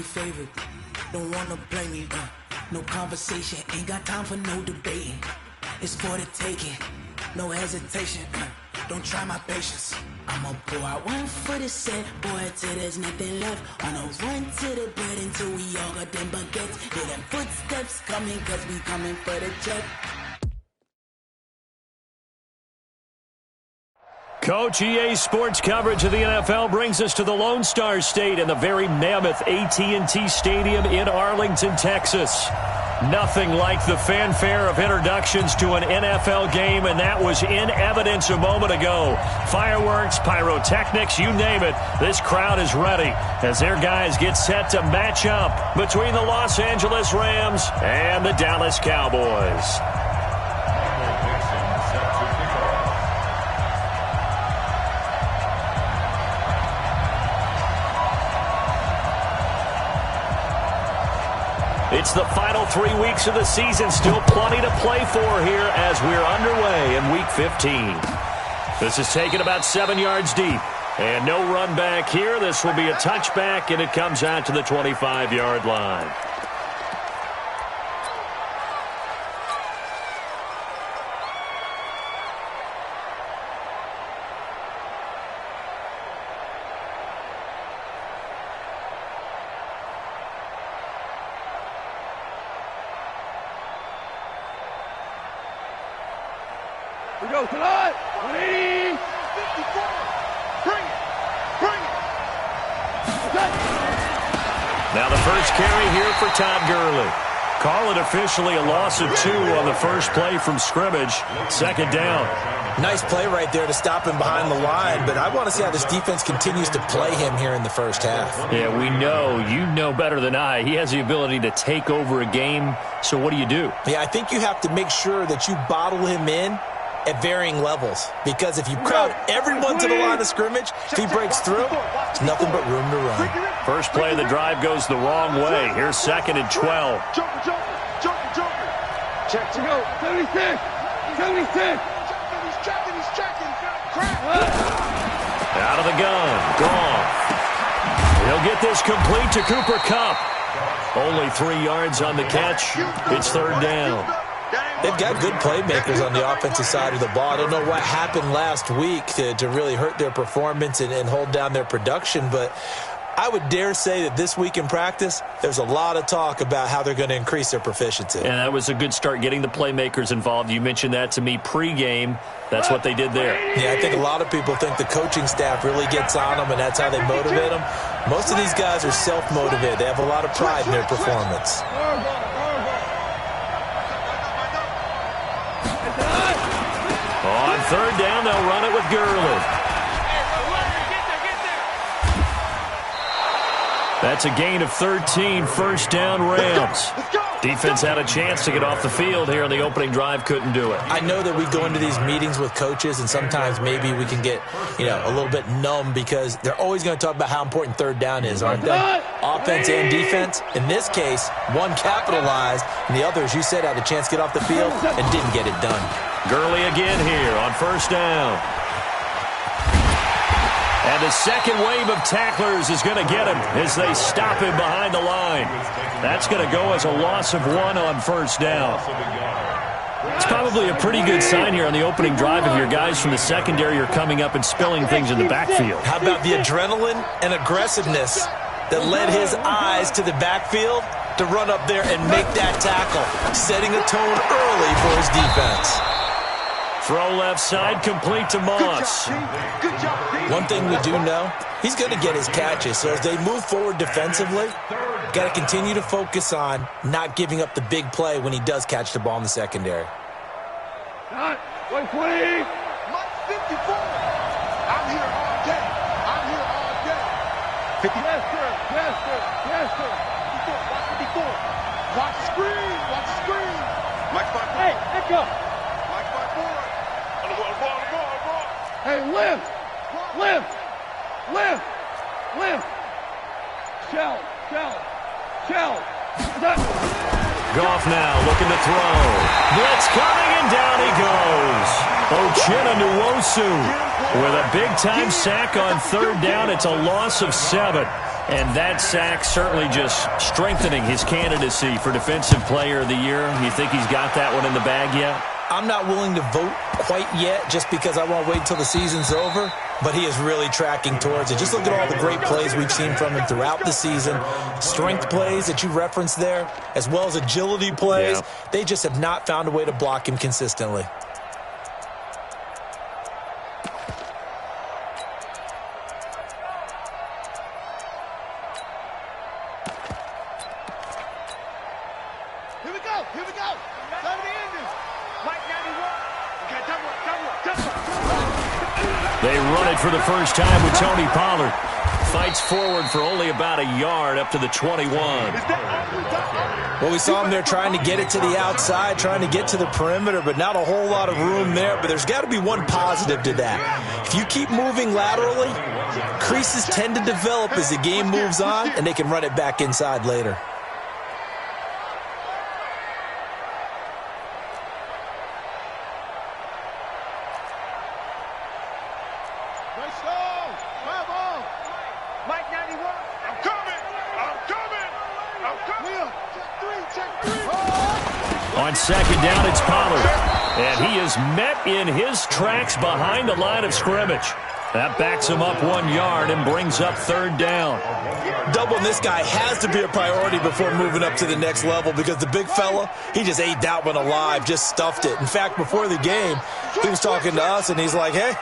favorite. Don't wanna blame me, no conversation, ain't got time for no debating. It's for the taking, no hesitation, don't try my patience. I'ma pour out one for the set, boy, till there's nothing left. On a run to the bread until we all got them baguettes. Hear them footsteps coming, cause we coming for the check. Coach, EA Sports coverage of the NFL brings us to the Lone Star State and the very mammoth AT&T Stadium in Arlington, Texas. Nothing like the fanfare of introductions to an NFL game, and that was in evidence a moment ago. Fireworks, pyrotechnics, you name it. This crowd is ready as their guys get set to match up between the Los Angeles Rams and the Dallas Cowboys. It's the final 3 weeks of the season. Still plenty to play for here as we're underway in Week 15. This is taken about 7 yards deep. And no run back here. This will be a touchback, and it comes out to the 25-yard line. We go tonight. 180. 54. Bring it. Bring it. Okay. Now the first carry here for Todd Gurley. Call it officially a loss of 2 on the first play from scrimmage. Second down. Nice play right there to stop him behind the line, but I want to see how this defense continues to play him here in the first half. Yeah, we know. You know better than I. He has the ability to take over a game, so what do you do? Yeah, I think you have to make sure that you bottle him in at varying levels, because if you crowd everyone to the line of scrimmage, if he breaks through, there's nothing but room to run. First play of the drive goes the wrong way. Here's 2nd and 12. Joker. Check to go. 76. 76. He's checking. Crap. Out of the gun. Gone. He'll get this complete to Cooper Kupp. Only 3 yards on the catch. It's 3rd down. They've got good playmakers on the offensive side of the ball. I don't know what happened last week to really hurt their performance and hold down their production, but I would dare say that this week in practice, there's a lot of talk about how they're going to increase their proficiency. And that was a good start, getting the playmakers involved. You mentioned that to me pregame. That's what they did there. Yeah, I think a lot of people think the coaching staff really gets on them, and that's how they motivate them. Most of these guys are self-motivated. They have a lot of pride in their performance. On 3rd down, they'll run it with Gurley. That's a gain of 13, 1st down Rams. Defense had a chance to get off the field here on the opening drive, couldn't do it. I know that we go into these meetings with coaches, and sometimes maybe we can get, a little bit numb because they're always going to talk about how important 3rd down is, aren't they? Offense and defense. In this case, one capitalized, and the other, as you said, had a chance to get off the field and didn't get it done. Gurley again here on 1st down. And the second wave of tacklers is going to get him as they stop him behind the line. That's going to go as a loss of 1 on 1st down. It's probably a pretty good sign here on the opening drive if your guys from the secondary are coming up and spilling things in the backfield. How about the adrenaline and aggressiveness that led his eyes to the backfield to run up there and make that tackle, setting a tone early for his defense. Throw left side, complete to Moss. One thing we do know, he's going to get his catches. So as they move forward defensively, got to continue to focus on not giving up the big play when he does catch the ball in the secondary. 120. Mike 54. I'm here all day. 50. Yes, sir. 54. Watch the screen. Mike 54. Hey, echo. Mike 54. Hey, lift. Shell. Goff now looking to throw. Blitz coming, and down he goes. Uchenna Nwosu with a big-time sack on 3rd down. It's a loss of 7. And that sack certainly just strengthening his candidacy for Defensive Player of the Year. You think he's got that one in the bag yet? I'm not willing to vote quite yet just because I won't wait until the season's over, but he is really tracking towards it. Just look at all the great plays we've seen from him throughout the season. Strength plays that you referenced there, as well as agility plays. Yeah. They just have not found a way to block him consistently. Here we go. Time to end this. Mike 91. Okay, double. They run it for the first time with Tony Pollard. Fights forward for only about a yard up to the 21. Well, we saw him there trying to get it to the outside, trying to get to the perimeter, but not a whole lot of room there. But there's got to be one positive to that. If you keep moving laterally, creases tend to develop as the game moves on, and they can run it back inside later. Mike 91. I'm coming. Check three. On second down, it's Pollard. And he is met in his tracks behind the line of scrimmage. That backs him up 1 yard and brings up third down. Doubling this guy has to be a priority before moving up to the next level because the big fella, he just ate that one alive, just stuffed it. In fact, before the game, he was talking to us, and he's like, hey,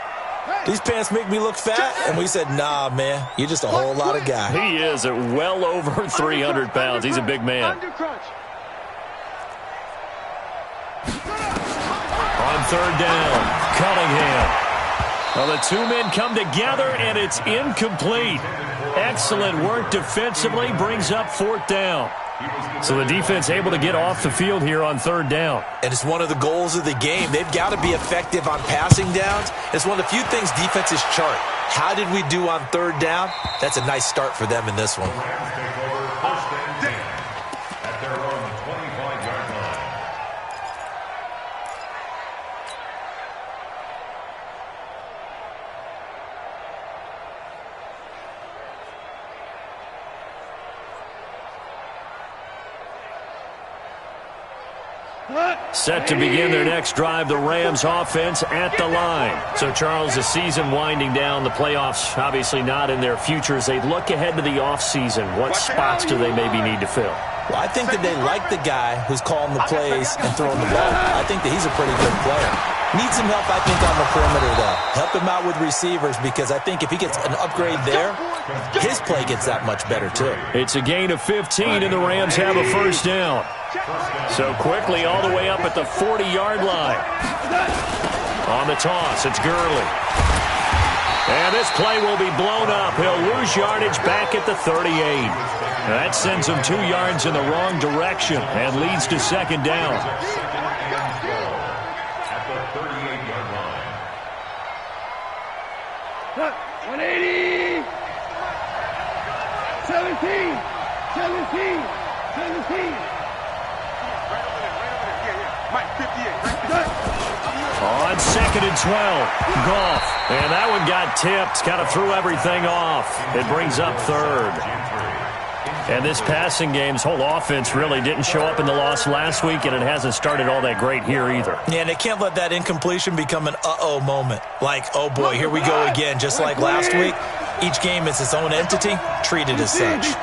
these pants make me look fat. And we said, nah, man, you're just a whole lot of guy. He is at well over 300 pounds. He's a big man. On third down, Cunningham. Well, the two men come together, and it's incomplete. Excellent work defensively, brings up fourth down. So the defense able to get off the field here on third down. And it's one of the goals of the game. They've got to be effective on passing downs. It's one of the few things defenses chart. How did we do on third down? That's a nice start for them in this one. Set to begin their next drive, the Rams offense at the line. So, Charles, the season winding down, the playoffs obviously not in their future. As they look ahead to the offseason, what spots do they maybe need to fill? Well, I think that they like the guy who's calling the plays and throwing the ball. I think that he's a pretty good player. Needs some help, I think, on the perimeter, though. Help him out with receivers because I think if he gets an upgrade there, his play gets that much better, too. It's a gain of 15, and the Rams have a first down. So quickly all the way up at the 40-yard line. On the toss, it's Gurley. And this play will be blown up. He'll lose yardage back at the 38. That sends him 2 yards in the wrong direction and leads to second down. At the 38-yard line. 180. 17. Mike 58. On second and 12, Goff. And that one got tipped, kind of threw everything off. It brings up third. And this passing game's whole offense really didn't show up in the loss last week, and it hasn't started all that great here either. Yeah, and they can't let that incompletion become an uh-oh moment. Like, oh boy, here we go again. Just like last week, each game is its own entity, treated as such.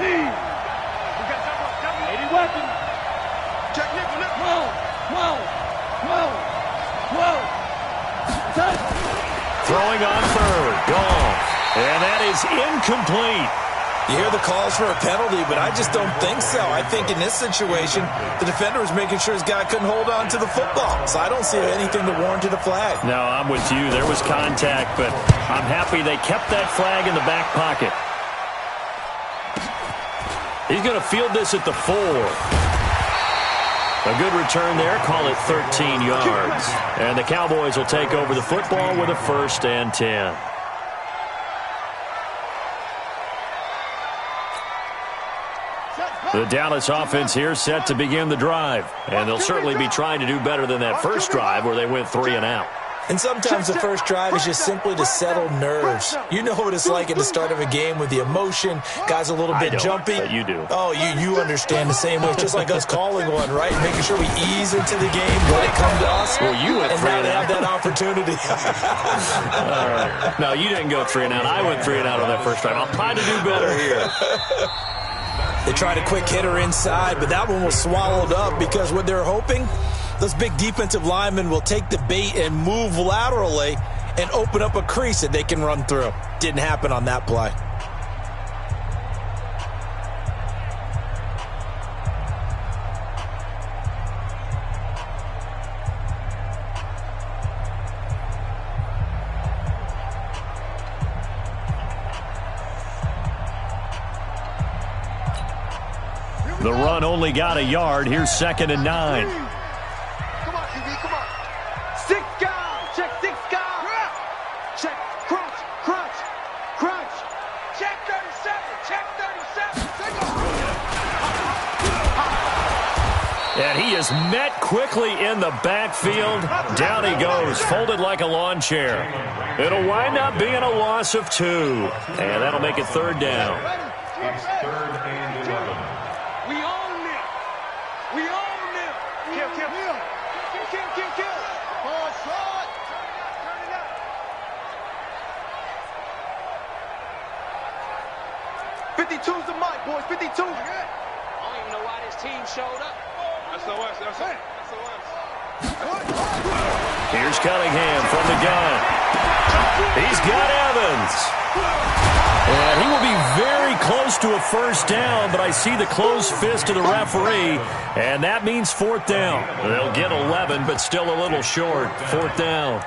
Throwing on third, Goff. And that is incomplete. You hear the calls for a penalty, but I just don't think so. I think in this situation, the defender was making sure his guy couldn't hold on to the football. So I don't see anything to warrant a flag. No, I'm with you. There was contact, but I'm happy they kept that flag in the back pocket. He's going to field this at the 4. A good return there. Call it 13 yards. And the Cowboys will take over the football with a 1st and 10. The Dallas offense here set to begin the drive. And they'll certainly be trying to do better than that first drive where they went 3 and out. And sometimes the first drive is just simply to settle nerves. You know what it's like at the start of a game with the emotion, guys a little bit jumpy. But you do. Oh, you understand the same way. It's just like us calling one, right? Making sure we ease into the game, let it come to us. Well, you went and now they have that opportunity. All right. No, you didn't go 3 and out. I went 3 and out on that first drive. I'll try to do better here. They tried a quick hitter inside, but that one was swallowed up because what they're hoping, those big defensive linemen will take the bait and move laterally and open up a crease that they can run through. Didn't happen on that play. The run only got a yard. Here's 2nd and 9. Come on, QB, come on. 6 guys. Check 6 guys. Check. Crunch, crunch, crunch. Check 37. Check 37. And he is met quickly in the backfield. Down he goes, folded like a lawn chair. It'll wind up being a loss of 2. And that'll make it 3rd down. It's 3rd and 11. We own them. We own them. Kill, kill, kill. Kill, kill, kill, kill. Ball shot. Turn it up. 52's the mic, boys. 52. I don't even know why this team showed up. That's the West. That's it. That's the West. Here's Cunningham from the gun. He's got Evans. And he will be very close to a first down, but I see the closed fist of the referee, and that means 4th down. They'll get 11, but still a little short. 4th down.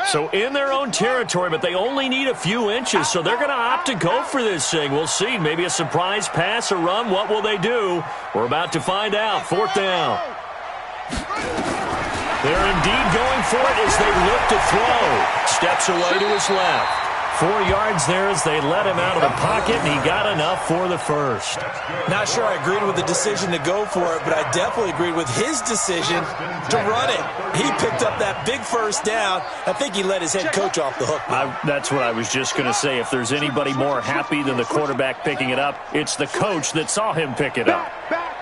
So in their own territory, but they only need a few inches, so they're going to opt to go for this thing. We'll see. Maybe a surprise pass or run. What will they do? We're about to find out. 4th down. They're indeed going for it as they look to throw. Steps away to his left. 4 yards there as they let him out of the pocket, and he got enough for the first. Not sure I agreed with the decision to go for it, but I definitely agreed with his decision to run it. He picked up that big first down. I think he let his head coach off the hook. That's what I was just going to say. If there's anybody more happy than the quarterback picking it up, it's the coach that saw him pick it up. Back.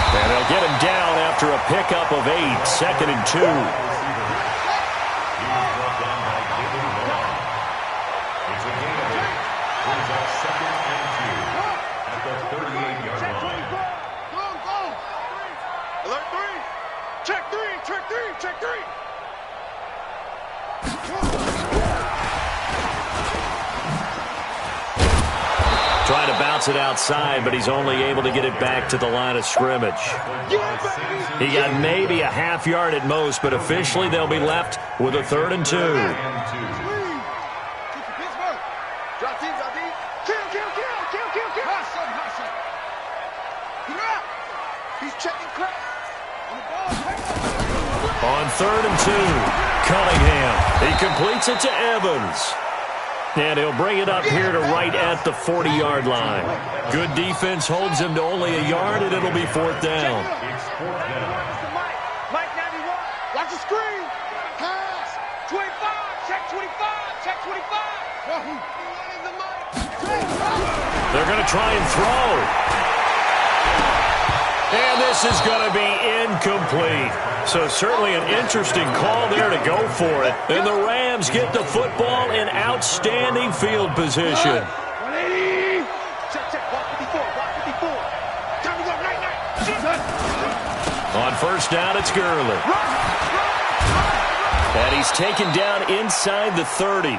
And they'll get him down after a pickup of 8, 2nd and 2. It's a gain of 8. Brings up 2nd and 2 at the 38-yard line. Go. Alert 3. Check 3. Check 3. Trying to bounce it outside, but he's only able to get it back to the line of scrimmage. He got maybe a half yard at most, but officially they'll be left with a 3rd and 2. On 3rd and 2, Cunningham. He completes it to Evans. And he'll bring it up here to right at the 40-yard line. Good defense holds him to only a yard, and it'll be 4th down. It's 4th down. Mike 91. Watch the screen. Pass. 25. Check 25. Check 25. They're going to try and throw. And this is going to be incomplete. So certainly an interesting call there to go for it. And the Rams get the football in outstanding field position. 180. Check. 154. Time to go. Night. On first down, it's Gurley. And he's taken down inside the 30.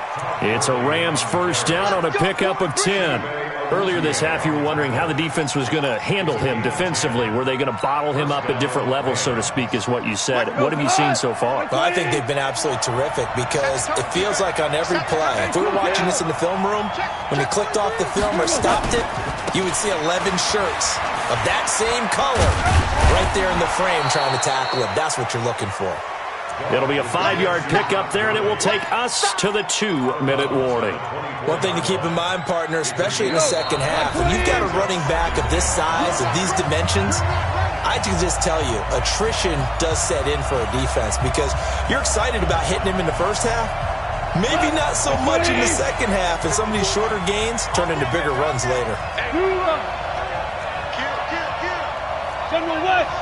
It's a Rams first down on a pickup of 10. Earlier this half, you were wondering how the defense was going to handle him defensively. Were they going to bottle him up at different levels, so to speak, is what you said. What have you seen so far? Well, I think they've been absolutely terrific because it feels like on every play, if we were watching this in the film room, when he clicked off the film or stopped it, you would see 11 shirts. of that same color right there in the frame trying to tackle him. That's what you're looking for. It'll be a 5-yard pickup there, and it will take us to the 2-minute warning. One thing to keep in mind, partner, especially in the second half, when you've got a running back of this size, of these dimensions, I can just tell you, attrition does set in for a defense because you're excited about hitting him in the first half. Maybe not so much in the second half, and some of these shorter gains turn into bigger runs later. General West.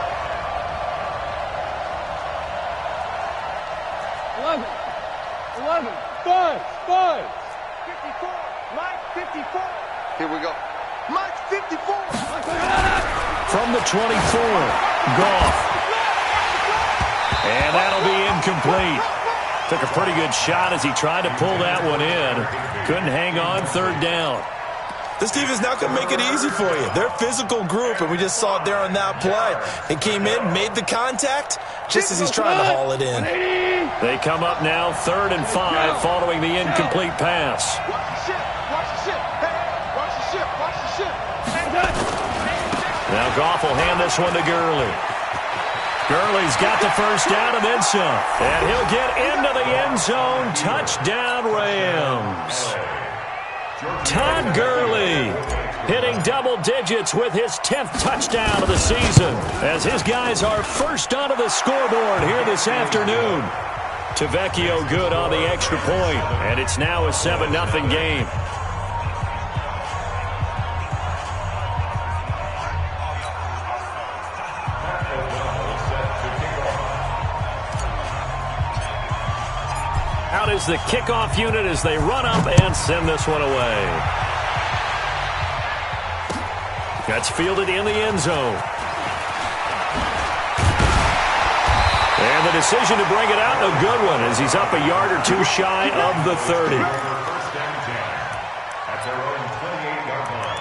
11. 5. 54. Mike 54. Here we go. Mike 54. From the 24, Goff. And that'll be incomplete. Took a pretty good shot as he tried to pull that one in. Couldn't hang on, third down. This team is not going to make it easy for you. They're a physical group, and we just saw it there on that play. He came in, made the contact, just as he's trying to haul it in. They come up now, 3rd and 5, following the incomplete pass. Watch the ship. Watch the ship. Hey, watch the ship. Watch the ship. Now Goff will hand this one to Gurley. Gurley's got the first down and then some. And he'll get into the end zone. Touchdown, Rams. Todd Gurley hitting double digits with his 10th touchdown of the season as his guys are first onto the scoreboard here this afternoon. Tavecchio good on the extra point, and it's now a 7-0 game. Out is the kickoff unit as they run up and send this one away. That's fielded in the end zone. And the decision to bring it out, a good one, as he's up a yard or two shy of the 30. First down and 10. At their own 28-yard line.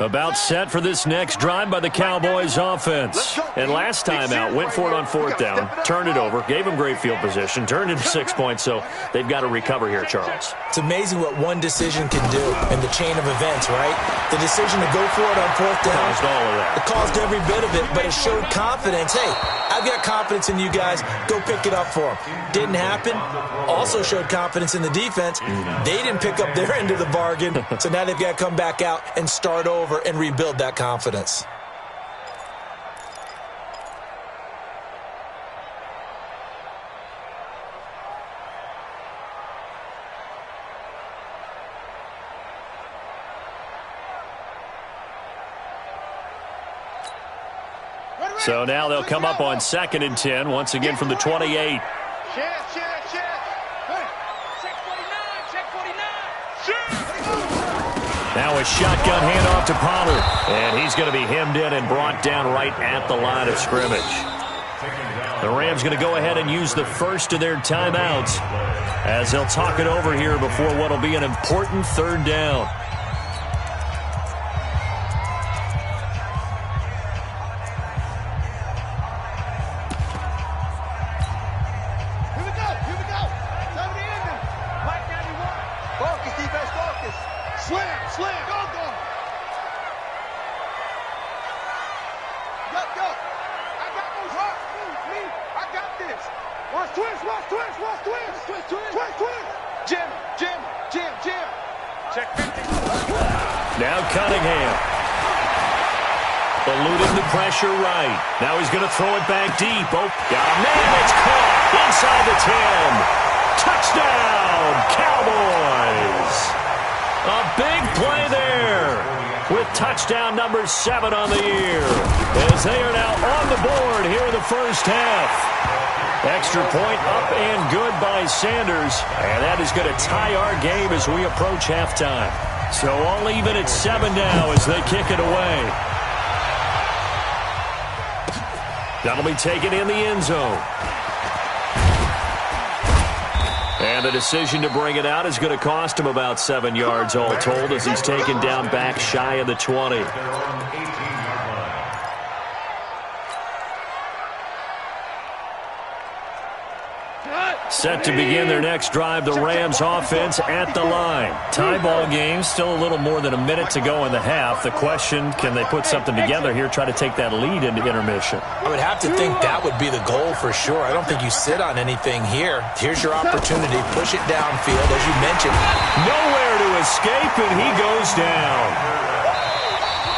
About set for this next drive by the Cowboys offense. And last time out, went for it on 4th down, turned it over, gave them great field position, turned into 6 points, so they've got to recover here, Charles. It's amazing what one decision can do in the chain of events, right? The decision to go for it on 4th down. Caused all of that. It caused every bit of it, but it showed confidence. Hey, I've got confidence in you guys. Go pick it up for them. Didn't happen. Also showed confidence in the defense. They didn't pick up their end of the bargain, so now they've got to come back out and start over and rebuild that confidence. So now they'll come up on 2nd and 10, once again from the 28. Check 49. Now a shotgun handoff to Pollard. And he's going to be hemmed in and brought down right at the line of scrimmage. The Rams going to go ahead and use the first of their timeouts as they'll talk it over here before what will be an important 3rd down. Right. Now he's going to throw it back deep. Oh, got a man. It's caught inside the 10. Touchdown, Cowboys. A big play there with touchdown number 7 on the year as they are now on the board here in the first half. Extra point up and good by Sanders, and that is going to tie our game as we approach halftime. So all even at 7 now as they kick it away. That'll be taken in the end zone. And the decision to bring it out is going to cost him about 7 yards all told as he's taken down back shy of the 20. Set to begin their next drive, the Rams offense at the line. Tie ball game, still a little more than a minute to go in the half. The question, can they put something together here, try to take that lead into intermission? I would have to think that would be the goal for sure. I don't think you sit on anything here. Here's your opportunity. Push it downfield, as you mentioned. Nowhere to escape, and he goes down.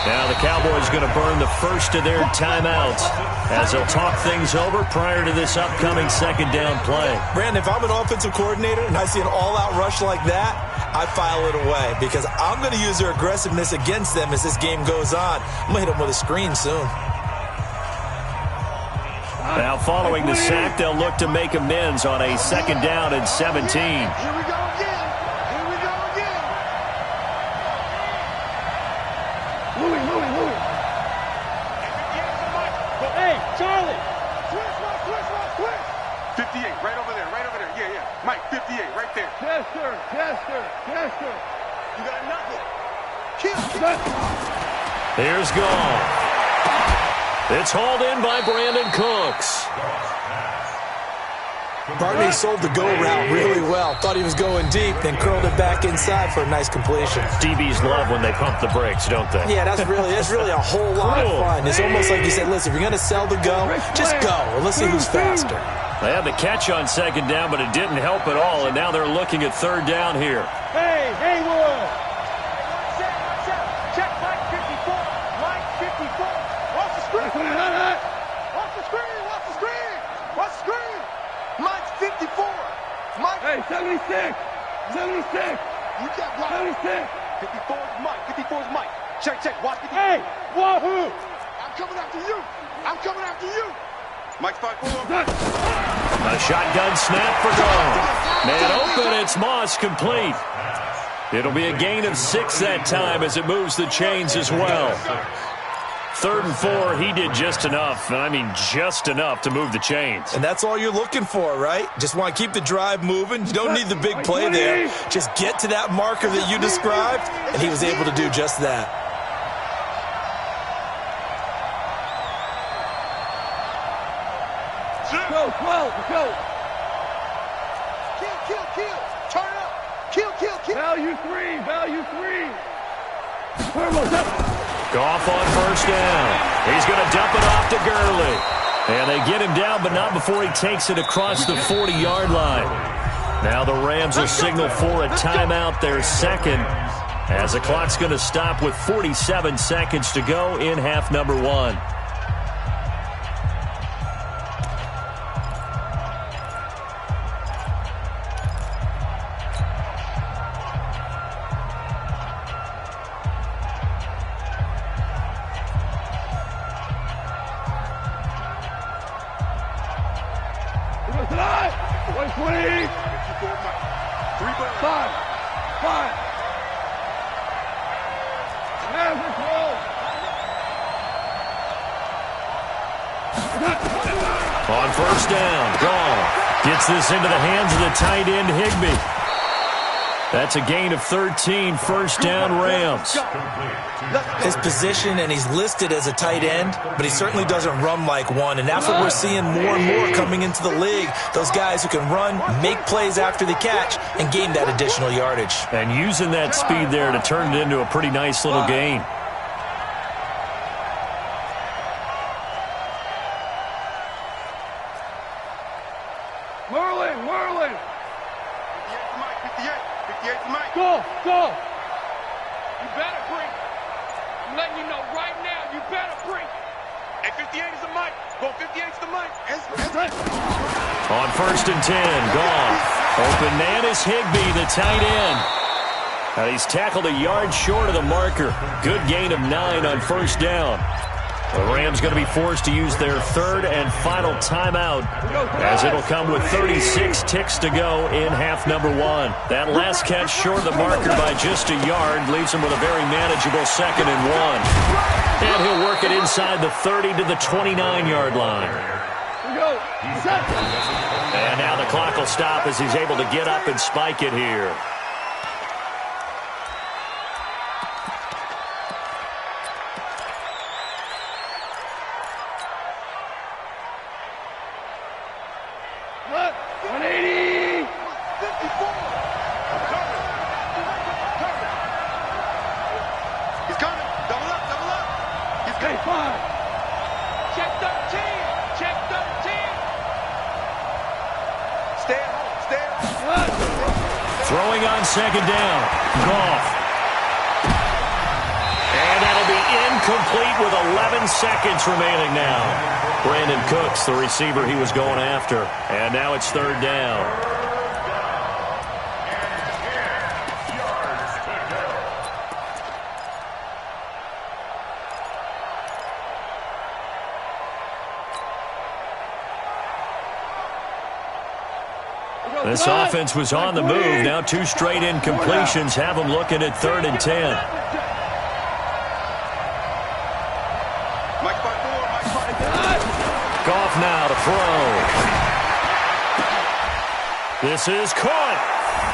Now the Cowboys going to burn the first of their timeouts as they'll talk things over prior to this upcoming second down play. Brandon, if I'm an offensive coordinator and I see an all-out rush like that, I file it away because I'm going to use their aggressiveness against them as this game goes on. I'm going to hit them with a screen soon. Now following the sack, they'll look to make amends on a second down and 17. Here we go again. Here we go again. Louis. Hey, Charlie. Switch. 58, right over there. Yeah. Mike, 58, right there. Chester. You got nothing. Kill. Here's gone. It's hauled in by Brandon Cooks. Barney sold the go route really well. Thought he was going deep, then curled it back inside for a nice completion. DBs love when they pump the brakes, don't they? Yeah, that's really a whole lot of fun. It's almost like you said, listen, if you're going to sell the go, just go. And let's see who's faster. They had the catch on second down, but it didn't help at all, and now they're looking at third down here. Hey, Haywood. Check Mike 54. Mike 54. Watch the screen. Watch the screen. Mike 54. Mike. Hey, 76. You got blocked. 76. 54 is Mike. 54 is Mike. Check. Watch 54. Hey, wahoo. I'm coming after you. Mike's 5-4. A shotgun snap for goal. Man open, it's Moss complete. It'll be a gain of 6 that time as it moves the chains as well. 3rd and 4, he did just enough, and I mean just enough to move the chains. And that's all you're looking for, right? Just want to keep the drive moving. You don't need the big play there. Just get to that marker that you described, and he was able to do just that. Go. Kill. Turn up. Kill. Value three. Goff on first down. He's going to dump it off to Gurley. And they get him down, but not before he takes it across the 40-yard line. Now the Rams will signal for a timeout, their second, as the clock's going to stop with 47 seconds to go in half number 1. On first down, Goff gets this into the hands of the tight end, Higbee. That's a gain of 13, first down, Rams. His position, and he's listed as a tight end, but he certainly doesn't run like one, and that's what we're seeing more and more coming into the league. Those guys who can run, make plays after the catch, and gain that additional yardage. And using that speed there to turn it into a pretty nice little gain. Merlin. 58 to Mike. Go. You better bring it. I'm letting you know right now, you better bring it. And 58 is the Mike. Go 58 is the Mike. On first and 10, Goff. Open man is Higbee, the tight end. Now he's tackled a yard short of the marker. Good gain of 9 on first down. The Rams going to be forced to use their third and final timeout as it'll come with 36 ticks to go in half number 1. That last catch short of the marker by just a yard leaves him with a very manageable 2nd and 1. And he'll work it inside the 30 to the 29-yard line. And now the clock will stop as he's able to get up and spike it here. 180. 54. He's coming. Double up, double up. He's coming. 5. Check 13. Check 13. Stay at home. Stay at home. Throwing on second down. Goff. And that'll be incomplete with 11 seconds remaining now. Brandon Cooks, the receiver he was going after. And now it's third down. This offense was on the move. Now 2 straight incompletions have them looking at 3rd and 10. Goff now to throw. This is caught.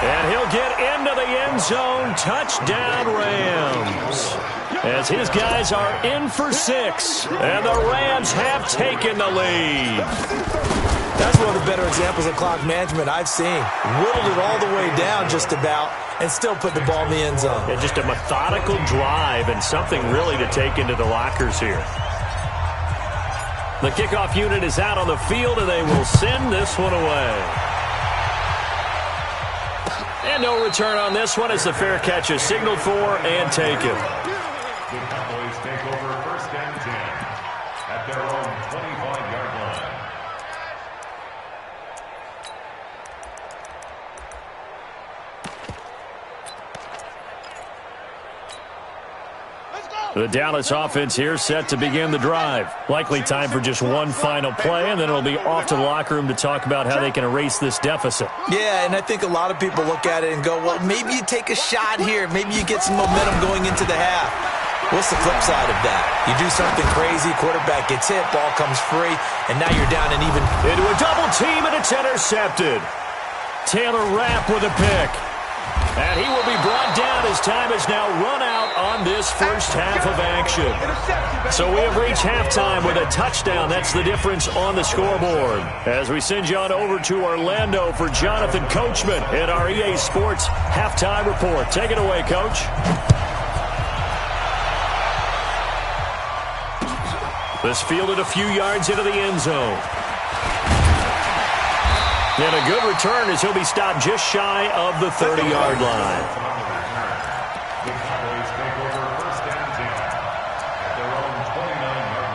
And he'll get into the end zone. Touchdown, Rams. As his guys are in for 6. And the Rams have taken the lead. That's one of the better examples of clock management I've seen. Whittled it all the way down just about and still put the ball in the end zone. Yeah, just a methodical drive and something really to take into the lockers here. The kickoff unit is out on the field, and they will send this one away. And no return on this one as the fair catch is signaled for and taken. The Cowboys take over 1st and 10 at their own 25-yard line. The Dallas offense here set to begin the drive. Likely time for just one final play, and then it'll be off to the locker room to talk about how they can erase this deficit. Yeah, and I think a lot of people look at it and go, well, maybe you take a shot here. Maybe you get some momentum going into the half. What's the flip side of that? You do something crazy, quarterback gets hit, ball comes free, and now you're down and even. Into a double team, and it's intercepted. Taylor Rapp with a pick. And he will be brought down as time has now run out on this first half of action. So we have reached halftime with a touchdown. That's the difference on the scoreboard. As we send you on over to Orlando for Jonathan Coachman in our EA Sports Halftime Report. Take it away, Coach. This fielded a few yards into the end zone. And a good return as he'll be stopped just shy of the 30-yard line. The Cowboys take over 1st and 10 at their own 29-yard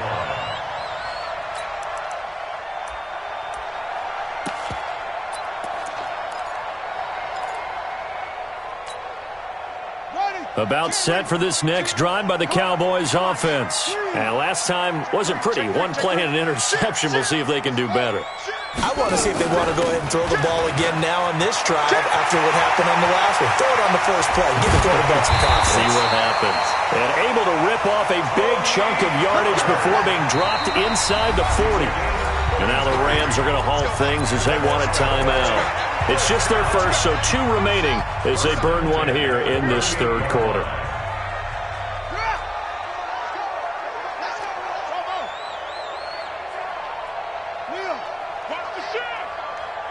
line. About set for this next drive by the Cowboys offense. And last time wasn't pretty. One play and an interception. We'll see if they can do better. I want to see if they want to go ahead and throw the ball again now on this drive after what happened on the last one. Throw it on the first play. Give the quarterback some confidence. See what happens. And able to rip off a big chunk of yardage before being dropped inside the 40. And now the Rams are going to halt things as they want a timeout. It's just their first, so 2 remaining as they burn one here in this third quarter.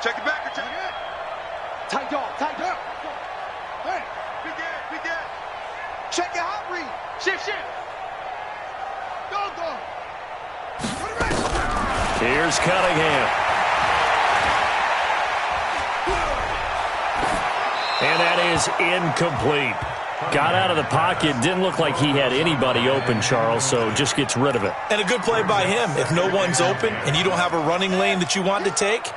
Check it back. Check it. Tight dog. Tight dog. Hey, begin. Check your hot read. Shift. Go. Here's Cunningham. And that is incomplete. Got out of the pocket. Didn't look like he had anybody open, Charles, so just gets rid of it. And a good play by him. If no one's open and you don't have a running lane that you want to take,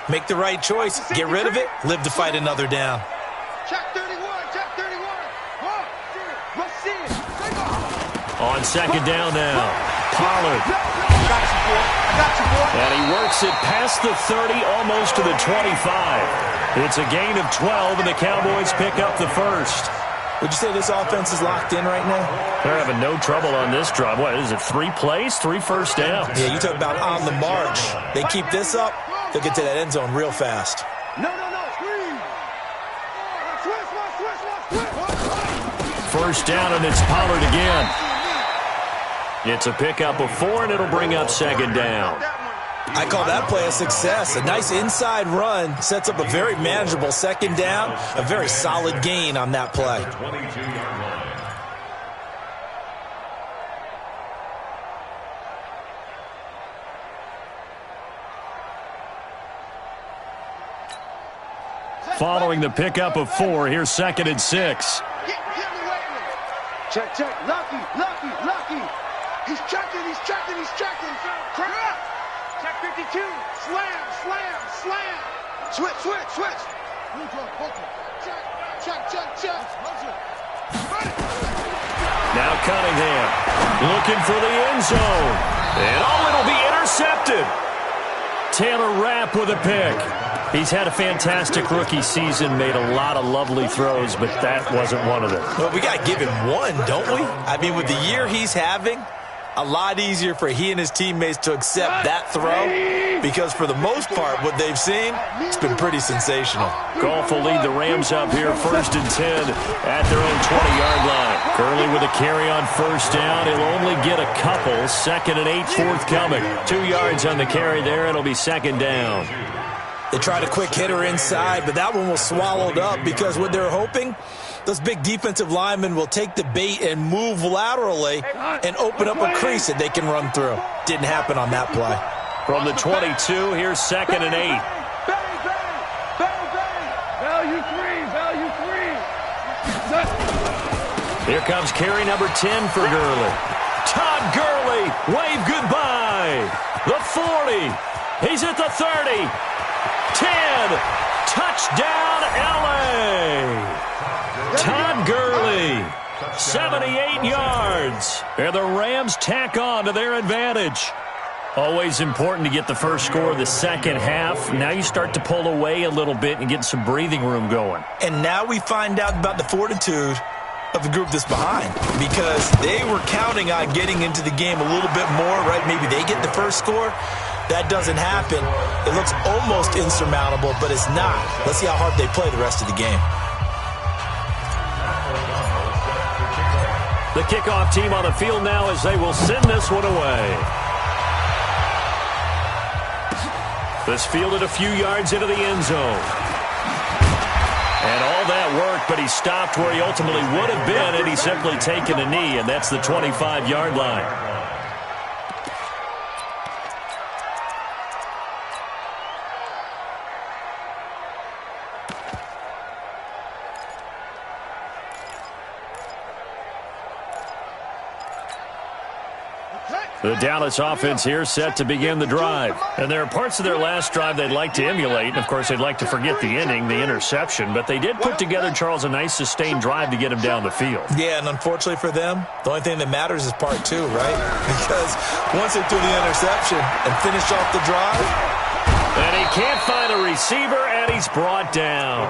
make the right choice. Get rid of it. Live to fight another down. Check 31. On second down now, Pollard. I got you, boy. And he works it past the 30, almost to the 25. It's a gain of 12, and the Cowboys pick up the first. Would you say this offense is locked in right now? They're having no trouble on this drive. What is it, 3 plays, 3 first downs? Yeah, you talk about on the march. They keep this up, they'll get to that end zone real fast. No. Switch. First down, and it's Pollard again. It's a pickup of 4, and it'll bring up second down. I call that play a success. A nice inside run sets up a very manageable second down, a very solid gain on that play. 22-yard line. Following the pickup of 4, here's 2nd and 6. Check, check. Lucky. He's checking. Crap. Check 52. Slam. Switch. Check. Now Cunningham looking for the end zone. And it'll be intercepted. Taylor Rapp with a pick. He's had a fantastic rookie season, made a lot of lovely throws, but that wasn't one of them. Well, we got to give him one, don't we? I mean, with the year he's having, a lot easier for he and his teammates to accept that throw because for the most part, what they've seen, it's been pretty sensational. Goff will lead the Rams up here 1st and 10 at their own 20-yard line. Gurley with a carry on 1st down. He'll only get a couple. 2nd and 8 forthcoming. 2 yards on the carry there. It'll be 2nd down. They tried a quick hitter inside, but that one was swallowed up because what they're hoping, those big defensive linemen will take the bait and move laterally and open up a crease that they can run through. Didn't happen on that play. From the 22, here's 2nd and 8. Value three. Here comes carry number 10 for Gurley. Todd Gurley, wave goodbye. The 40. He's at the 30. 10. Touchdown, L.A. Todd Gurley, 78 yards. And the Rams tack on to their advantage. Always important to get the first score of the second half. Now you start to pull away a little bit and get some breathing room going. And now we find out about the fortitude of the group that's behind because they were counting on getting into the game a little bit more, right? Maybe they get the first score. That doesn't happen. It looks almost insurmountable, but it's not. Let's see how hard they play the rest of the game. The kickoff team on the field now as they will send this one away. This fielded a few yards into the end zone. And all that work, but he stopped where he ultimately would have been, and he's simply taken a knee, and that's the 25-yard line. The Dallas offense here set to begin the drive. And there are parts of their last drive they'd like to emulate. And, of course, they'd like to forget the inning, the interception. But they did put together, Charles, a nice sustained drive to get him down the field. Yeah, and unfortunately for them, the only thing that matters is part 2, right? Because once they threw the interception and finished off the drive, and he can't find a receiver, and he's brought down.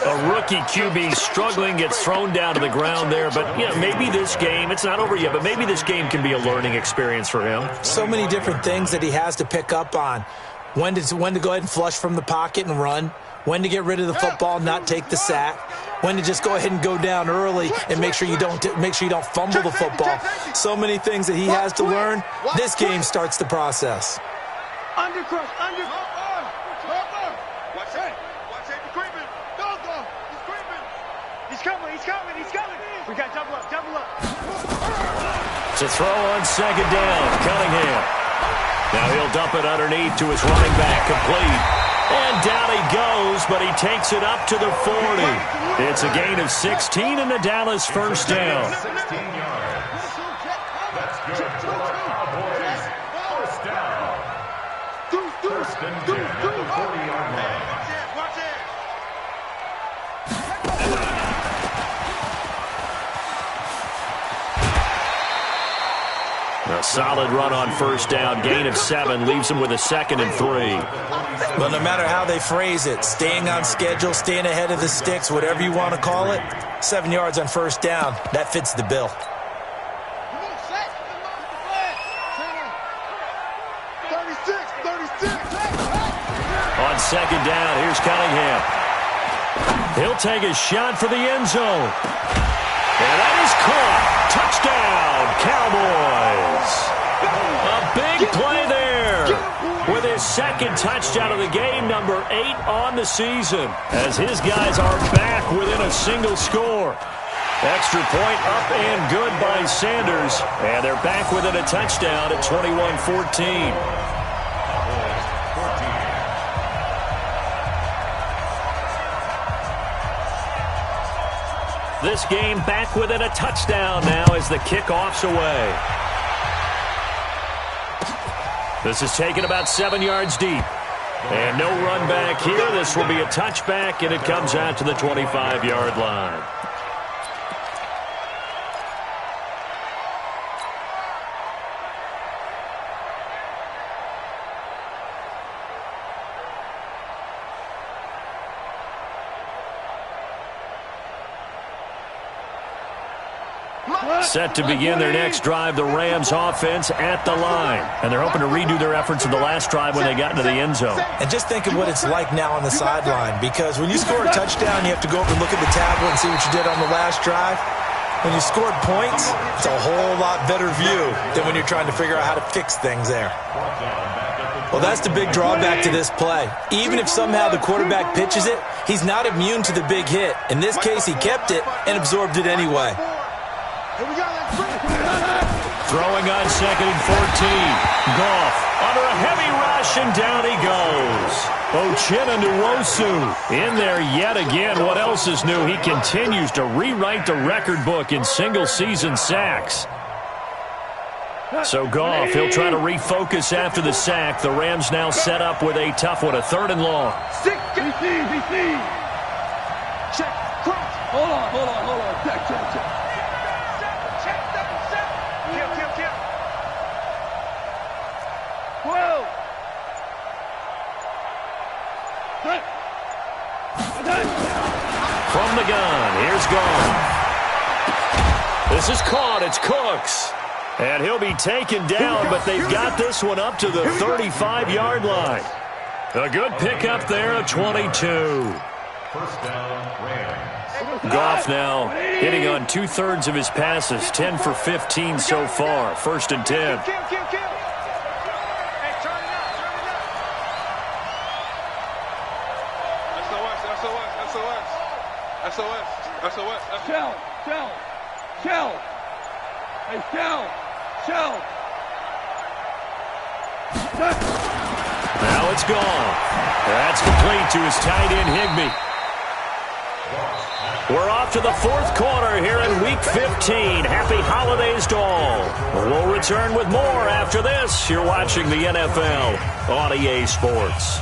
A rookie QB struggling, gets thrown down to the ground there. But, you know, maybe this game, it's not over yet, but maybe this game can be a learning experience for him. So many different things that he has to pick up on. When to go ahead and flush from the pocket and run. When to get rid of the football, not take the sack. When to just go ahead and go down early and make sure you don't fumble the football. So many things that he has to learn. This game starts the process. Undercrush. Watch it. He's creeping. He's coming. We got double up. It's a throw on 2nd down. Cunningham. Now he'll dump it underneath to his running back. Complete. And down he goes, but he takes it up to the 40. It's a gain of 16 and the Dallas first down. 16 yards. That's good for the Cowboys. First down. First and 10 at the 40-yard line. Watch it. A solid run on first down. Gain of 7 leaves him with a 2nd and 3. Well, no matter how they phrase it, staying on schedule, staying ahead of the sticks, whatever you want to call it, 7 yards on first down, that fits the bill. On 2nd down, here's Cunningham. He'll take a shot for the end zone. And that is caught. Touchdown, Cowboys. A big play there with his second touchdown of the game, number 8 on the season, as his guys are back within a single score. Extra point up and good by Sanders, and they're back within a touchdown at 21-14. This game back within a touchdown now as the kickoff's away. This is taken about 7 yards deep. And no run back here. This will be a touchback, and it comes out to the 25-yard line. Set to begin their next drive, the Rams offense at the line. And they're hoping to redo their efforts in the last drive when they got into the end zone. And just think of what it's like now on the sideline, because when you score a touchdown, you have to go over and look at the tablet and see what you did on the last drive. When you scored points, it's a whole lot better view than when you're trying to figure out how to fix things there. Well, that's the big drawback to this play. Even if somehow the quarterback pitches it, he's not immune to the big hit. In this case, he kept it and absorbed it anyway. Throwing on 2nd and 14. Goff under a heavy rush, and down he goes. Uchenna Nwosu in there yet again. What else is new? He continues to rewrite the record book in single-season sacks. So Goff, he'll try to refocus after the sack. The Rams now set up with a tough one, a 3rd and long. Check, cross. Hold on. Check. Kill. 12. From the gun, here's Goff. This is caught. It's Cooks. And he'll be taken down, but they've got this one up to the 35-yard line. A good pickup there at 22. First down, Rams. Goff now hitting on 2/3 of his passes, 10 for 15 so far. 1st and 10. Kill. Hey, turn it up. SOS. Shell. Hey, shell. Now it's gone. That's complete to his tight end, Higbee. We're off to the 4th quarter here in Week 15. Happy holidays to all. We'll return with more after this. You're watching the NFL on EA Sports.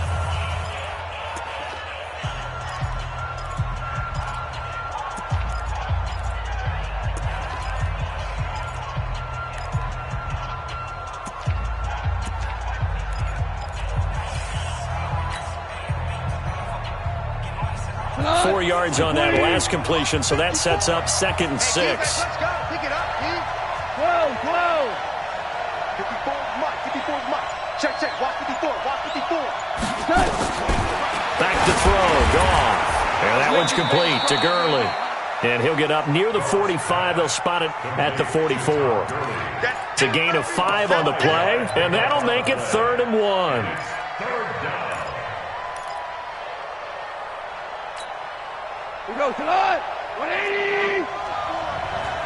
Yards on that last completion, so that sets up 2nd and 6. Let's go. Pick it up, D. Whoa. 54's Mike. Check. Watch 54. Back to throw. Goff. And that one's complete to Gurley. And he'll get up near the 45. They'll spot it at the 44. It's a gain of 5 on the play, and that'll make it 3rd and 1. We go tonight. 180.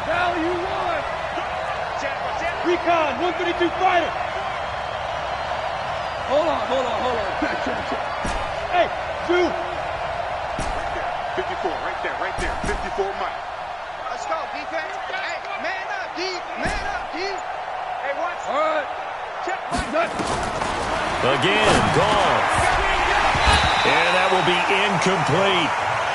Now you won. Recon, 132 fighter. Hold on. Check. Hey, shoot. 54, right there. 54, Mike. Let's go, defense. Hey, man up, D. Hey, watch. All right. Check. Again, Goff. And that will be incomplete.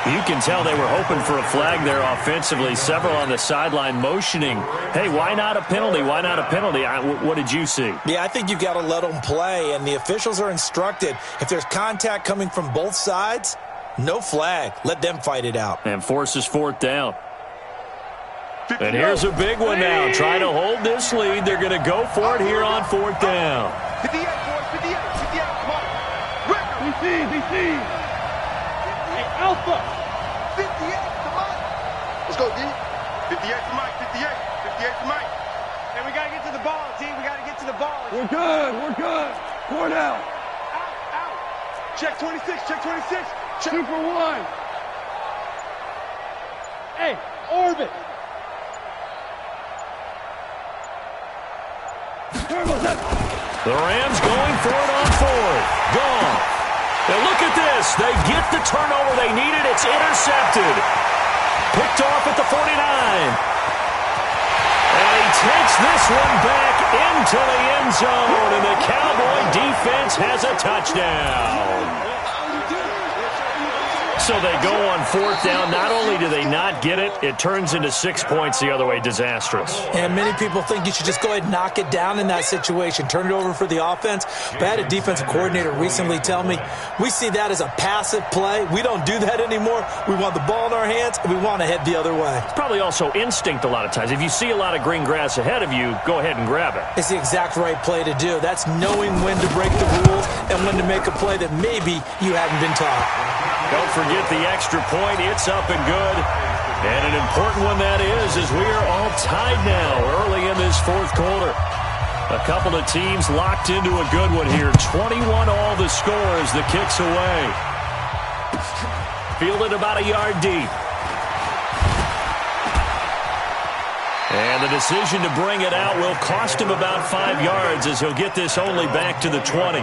You can tell they were hoping for a flag there offensively. Several on the sideline motioning, hey, why not a penalty? What did you see? Yeah, I think you've got to let them play, and the officials are instructed, if there's contact coming from both sides, no flag. Let them fight it out. And forces 4th down. And here's a big one now. Trying to hold this lead. They're going to go for it here on 4th down. 58, boys. 58. Come on. DC. Alpha. 58, come on. Let's go, D. 58 to Mike. And we got to get to the ball, D. We're good. Cornell. Check 26, check 26. Check. 2 for 1. Hey, orbit. The Rams going for it on 4th. Gone. Now look at this. They get the turnover they needed. It's intercepted. Picked off at the 49. And he takes this one back into the end zone. And the Cowboy defense has a touchdown. So they go on 4th down. Not only do they not get it, it turns into 6 points the other way. Disastrous. And many people think you should just go ahead and knock it down in that situation. Turn it over for the offense. But I had a defensive coordinator recently tell me, we see that as a passive play. We don't do that anymore. We want the ball in our hands, and we want to head the other way. It's probably also instinct a lot of times. If you see a lot of green grass ahead of you, go ahead and grab it. It's the exact right play to do. That's knowing when to break the rules and when to make a play that maybe you haven't been taught. Don't forget the extra point. It's up and good. And an important one that is, as we are all tied now early in this 4th quarter. A couple of teams locked into a good one here. 21 all the score as the kick's away. Fielded about a yard deep. And the decision to bring it out will cost him about 5 yards as he'll get this only back to the 20.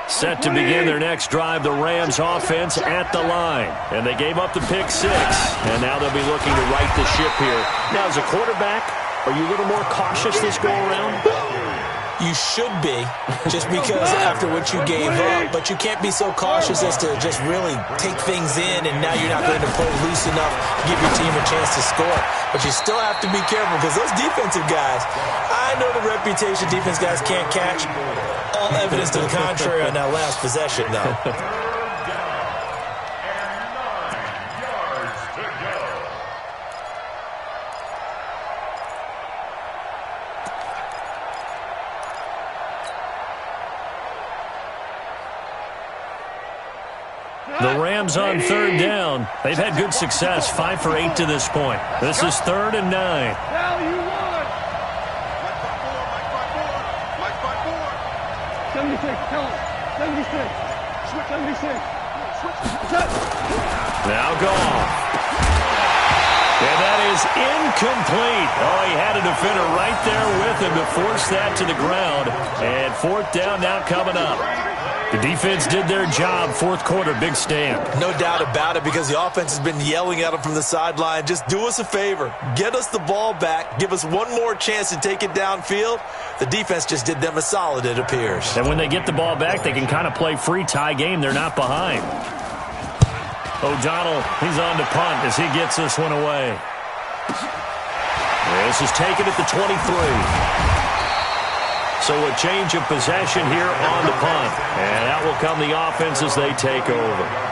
Set to begin their next drive, the Rams offense at the line. And they gave up the pick 6. And now they'll be looking to right the ship here. Now, as a quarterback, are you a little more cautious this go-around? You should be, just because after what you gave up. But you can't be so cautious as to just really take things in, and now you're not going to play loose enough to give your team a chance to score. But you still have to be careful, because those defensive guys, I know the reputation defense guys can't catch. All evidence to the contrary on that last possession, though. The Rams on 3rd down. They've had good success, 5 for 8 to this point. This is 3rd and 9. Now you won. 76, tell him. 76. Switch 76. Now gone. And that is incomplete. Oh, he had a defender right there with him to force that to the ground. And 4th down now coming up. The defense did their job. 4th quarter, big stand. No doubt about it, because the offense has been yelling at them from the sideline. Just do us a favor. Get us the ball back. Give us one more chance to take it downfield. The defense just did them a solid, it appears. And when they get the ball back, they can kind of play free tie game. They're not behind. O'Donnell, he's on to punt as he gets this one away. This is taken at the 23. So a change of possession here on the punt. And that will come the offense as they take over.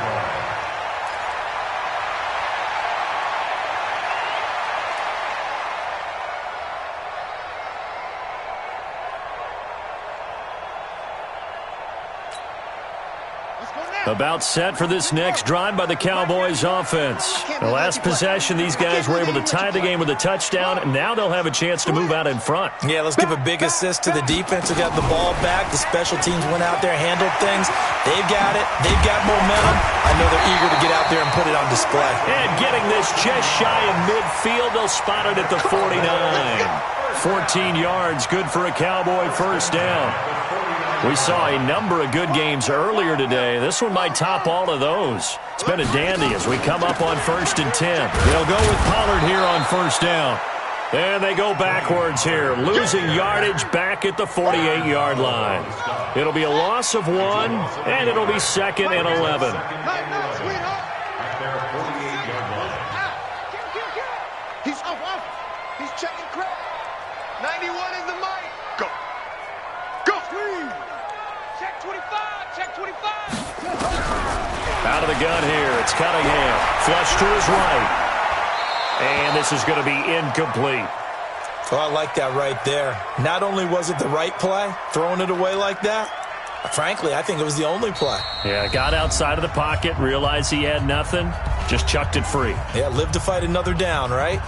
About set for this next drive by the Cowboys offense. The last possession, these guys were able to tie the game with a touchdown, and now they'll have a chance to move out in front. Yeah, let's give a big assist to the defense who got the ball back. The special teams went out there, handled things. They've got it. They've got momentum. I know they're eager to get out there and put it on display. And getting this just shy of midfield, they'll spot it at the 49. 14 yards, good for a Cowboy 1st down. We saw a number of good games earlier today. This one might top all of those. It's been a dandy as we come up on 1st and 10. They'll go with Pollard here on 1st down. And they go backwards here, losing yardage back at the 48-yard line. It'll be a loss of 1, and it'll be 2nd and 11. He's checking crap. 91 is the mic. Go. Go. Check 25. Check 25. Out of the gun here, it's Cunningham. Flush to his right. And this is going to be incomplete. Oh, I like that right there. Not only was it the right play, throwing it away like that, frankly, I think it was the only play. Yeah, got outside of the pocket, realized he had nothing, just chucked it free. Yeah, live to fight another down, right?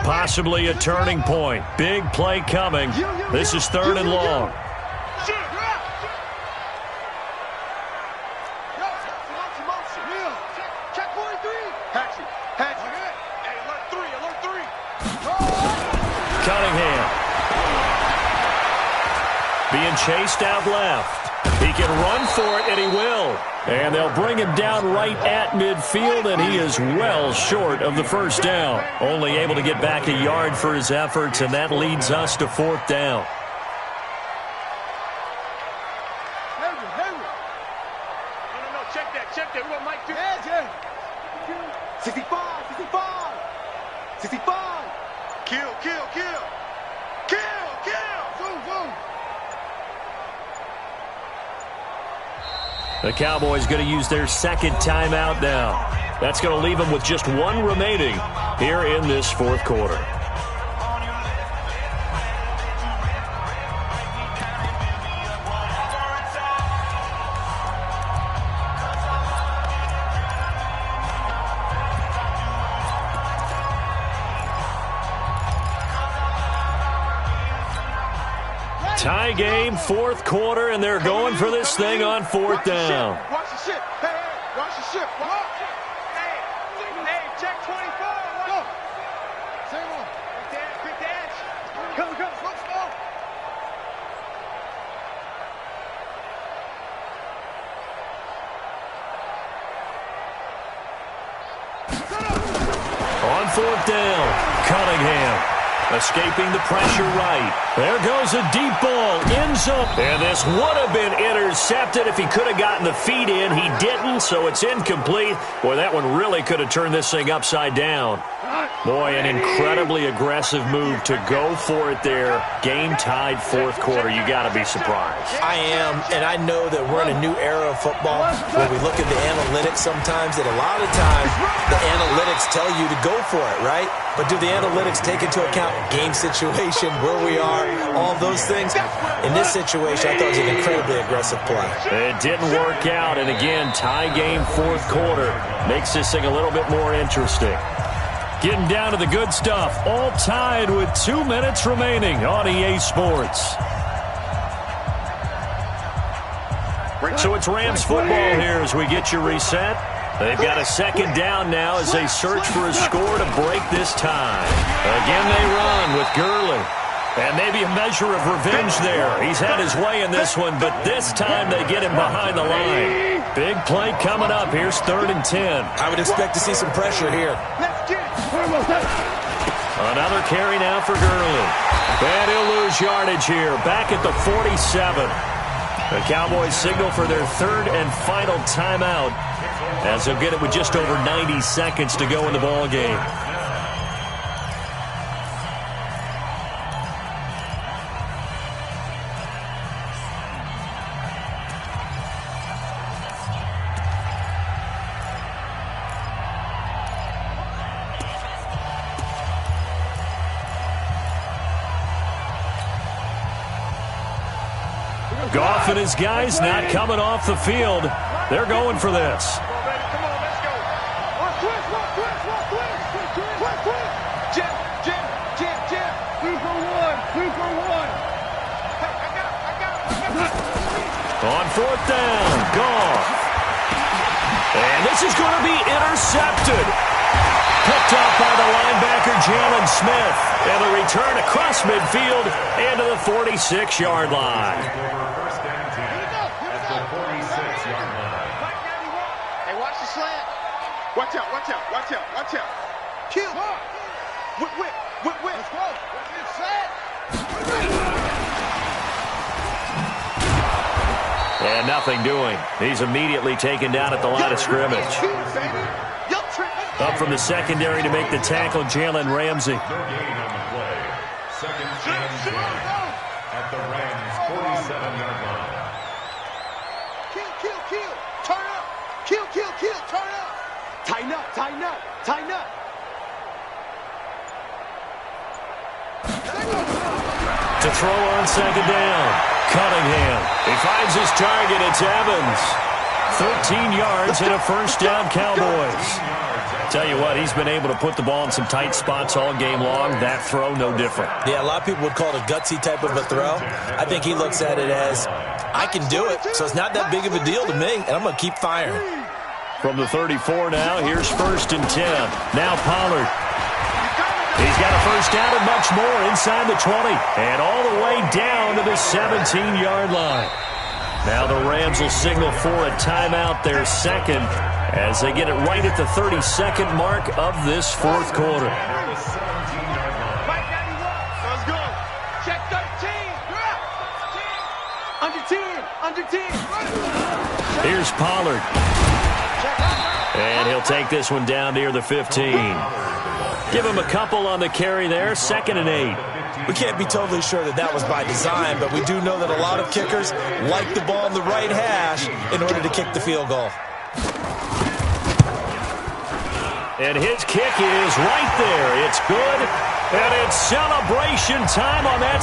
Possibly a turning point. Big play coming. This is 3rd and long. Cunningham. Being chased out left. He can run for it, and he will. And they'll bring him down right at midfield, and he is well short of the first down. Only able to get back a yard for his efforts, and that leads us to 4th down. No, check that. We want Mike too. 65. 65. Kill. Zoom. The Cowboys going to use their 2nd timeout now. That's going to leave them with just 1 remaining here in this 4th quarter. Tie game, 4th quarter, and they're going for this thing on 4th down. Watch the ship. Hey, watch the ship. Hey, check 24. Go. Same one. Quick dash. Come. Let's go. On 4th down, Cunningham. Escaping the pressure right. There goes a deep ball. Ends up. And this would have been intercepted if he could have gotten the feet in. He didn't, so it's incomplete. Boy, that one really could have turned this thing upside down. Boy, an incredibly aggressive move to go for it there. Game-tied 4th quarter. You got to be surprised. I am, and I know that we're in a new era of football where we look at the analytics sometimes, and a lot of times the analytics tell you to go for it, right? But do the analytics take into account game situation, where we are, all those things? In this situation, I thought it was an incredibly aggressive play. It didn't work out, and again, tie game 4th quarter makes this thing a little bit more interesting. Getting down to the good stuff, all tied with 2 minutes remaining on EA Sports. So it's Rams football here as we get you reset. They've got a 2nd down now as they search for a score to break this tie. Again, they run with Gurley. And maybe a measure of revenge there. He's had his way in this one, but this time they get him behind the line. Big play coming up. Here's 3rd and 10. I would expect to see some pressure here. Another carry now for Gurley. And he'll lose yardage here. Back at the 47. The Cowboys signal for their 3rd and final timeout as they'll get it with just over 90 seconds to go in the ball game. Goff and his guys not coming off the field. They're going for this. Come on, let's go. Quick. Jim. 3 for 1. Hey, I got it. On 4th down, Goff. And this is going to be intercepted. Picked up by the linebacker, Jalen Smith. And the return across midfield and to the 46-yard line. First down 10 at the 46-yard line. Hey, watch the slant. Watch out. Kill. Whip. Let's go. Set. And nothing doing. He's immediately taken down at the line of scrimmage. Up from the secondary to make the tackle, Jalen Ramsey. No gain on the play. 2nd and 10 at the Rams' 47-yard line. Kill. Turn up. Kill. Turn up. Tighten up. To throw on 2nd down, Cunningham. He finds his target. It's Evans. 13 yards and a first down, Cowboys. Tell you what, he's been able to put the ball in some tight spots all game long. That throw, no different. Yeah, a lot of people would call it a gutsy type of a throw. I think he looks at it as, I can do it, so it's not that big of a deal to me, and I'm going to keep firing. From the 34 now, here's 1st and 10. Now Pollard. He's got a first down and much more inside the 20. And all the way down to the 17-yard line. Now the Rams will signal for a timeout, their second, as they get it right at the 32nd mark of this fourth quarter. Let's go. Check 13. Under 10. Here's Pollard. And he'll take this one down near the 15. Give him a couple on the carry there, 2nd and 8. We can't be totally sure that that was by design, but we do know that a lot of kickers like the ball in the right hash in order to kick the field goal. And his kick is right there. It's good, and it's celebration time on that.